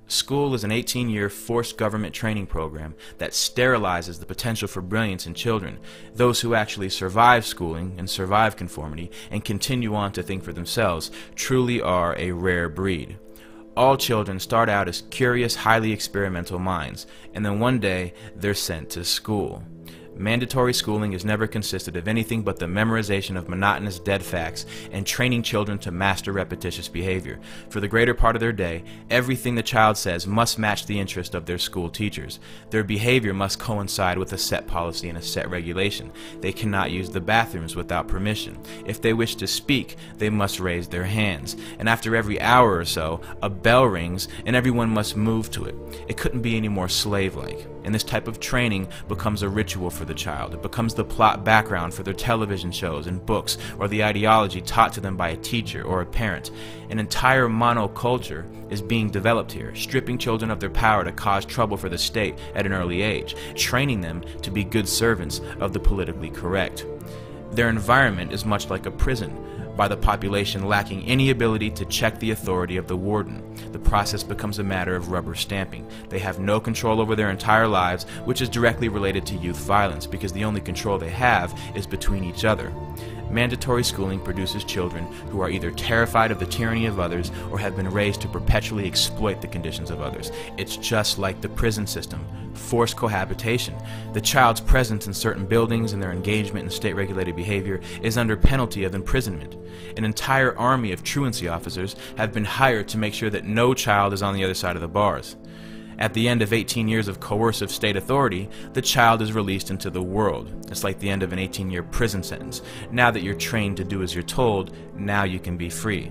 School is an 18-year forced government training program that sterilizes the potential for brilliance in children. Those who actually survive schooling and survive conformity and continue on to think for themselves truly are a rare breed. All children start out as curious, highly experimental minds, and then one day they're sent to school. Mandatory schooling has never consisted of anything but the memorization of monotonous dead facts and training children to master repetitious behavior. For the greater part of their day, everything the child says must match the interest of their school teachers. Their behavior must coincide with a set policy and a set regulation. They cannot use the bathrooms without permission. If they wish to speak, they must raise their hands. And after every hour or so, a bell rings and everyone must move to it. It couldn't be any more slave-like. And this type of training becomes a ritual for the child. It becomes the plot background for their television shows and books, or the ideology taught to them by a teacher or a parent. An entire monoculture is being developed here, stripping children of their power to cause trouble for the state at an early age, training them to be good servants of the politically correct. Their environment is much like a prison, by the population lacking any ability to check the authority of the warden. The process becomes a matter of rubber stamping. They have no control over their entire lives, which is directly related to youth violence, because the only control they have is between each other. Mandatory schooling produces children who are either terrified of the tyranny of others or have been raised to perpetually exploit the conditions of others. It's just like the prison system, forced cohabitation. The child's presence in certain buildings and their engagement in state-regulated behavior is under penalty of imprisonment. An entire army of truancy officers have been hired to make sure that no child is on the other side of the bars. At the end of 18 years of coercive state authority, the child is released into the world. It's like the end of an 18-year prison sentence. Now that you're trained to do as you're told, now you can be free.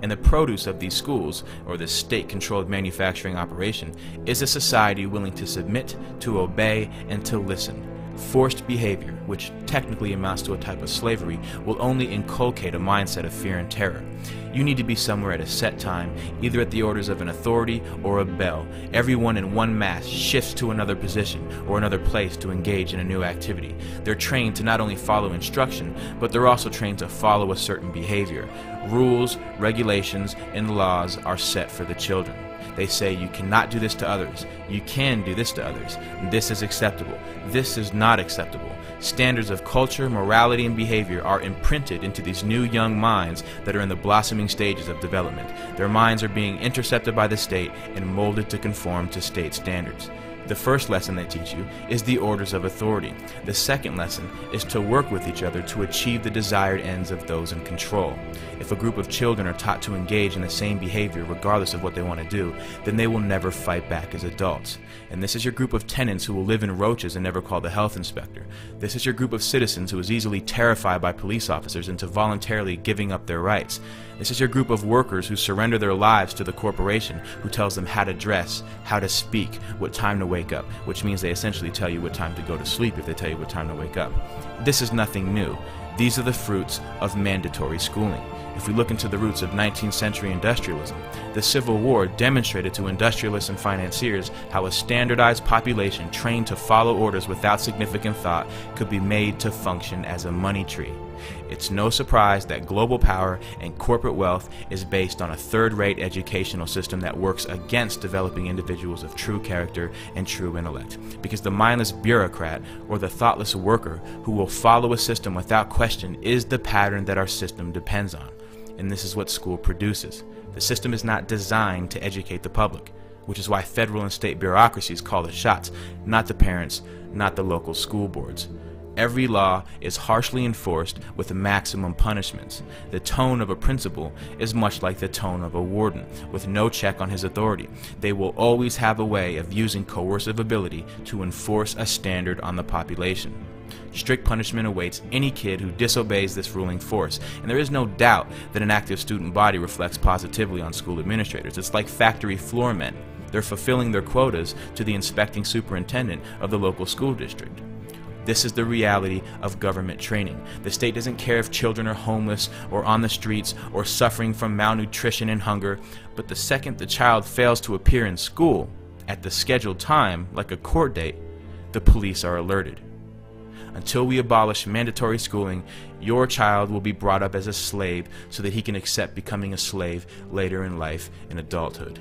And the produce of these schools, or this state-controlled manufacturing operation, is a society willing to submit, to obey, and to listen. Forced behavior, which technically amounts to a type of slavery, will only inculcate a mindset of fear and terror. You need to be somewhere at a set time, either at the orders of an authority or a bell. Everyone in one mass shifts to another position or another place to engage in a new activity. They're trained to not only follow instruction, but they're also trained to follow a certain behavior. Rules, regulations, and laws are set for the children. They say you cannot do this to others. You can do this to others. This is acceptable. This is not acceptable. Standards of culture, morality, and behavior are imprinted into these new young minds that are in the blossoming stages of development. Their minds are being intercepted by the state and molded to conform to state standards. The first lesson they teach you is the orders of authority. The second lesson is to work with each other to achieve the desired ends of those in control. If a group of children are taught to engage in the same behavior regardless of what they want to do, then they will never fight back as adults. And this is your group of tenants who will live in roaches and never call the health inspector. This is your group of citizens who is easily terrified by police officers into voluntarily giving up their rights. This is your group of workers who surrender their lives to the corporation who tells them how to dress, how to speak, what time to wake up, which means they essentially tell you what time to go to sleep if they tell you what time to wake up. This is nothing new. These are the fruits of mandatory schooling. If we look into the roots of 19th century industrialism, the Civil War demonstrated to industrialists and financiers how a standardized population trained to follow orders without significant thought could be made to function as a money tree. It's no surprise that global power and corporate wealth is based on a third-rate educational system that works against developing individuals of true character and true intellect. Because the mindless bureaucrat or the thoughtless worker who will follow a system without question is the pattern that our system depends on. And this is what school produces. The system is not designed to educate the public, which is why federal and state bureaucracies call the shots, not the parents, not the local school boards. Every law is harshly enforced with maximum punishments. The tone of a principal is much like the tone of a warden, with no check on his authority. They will always have a way of using coercive ability to enforce a standard on the population. Strict punishment awaits any kid who disobeys this ruling force, and there is no doubt that an active student body reflects positively on school administrators. It's like factory floor men. They're fulfilling their quotas to the inspecting superintendent of the local school district. This is the reality of government training. The state doesn't care if children are homeless or on the streets or suffering from malnutrition and hunger, but the second the child fails to appear in school at the scheduled time, like a court date, the police are alerted. Until we abolish mandatory schooling, your child will be brought up as a slave so that he can accept becoming a slave later in life in adulthood.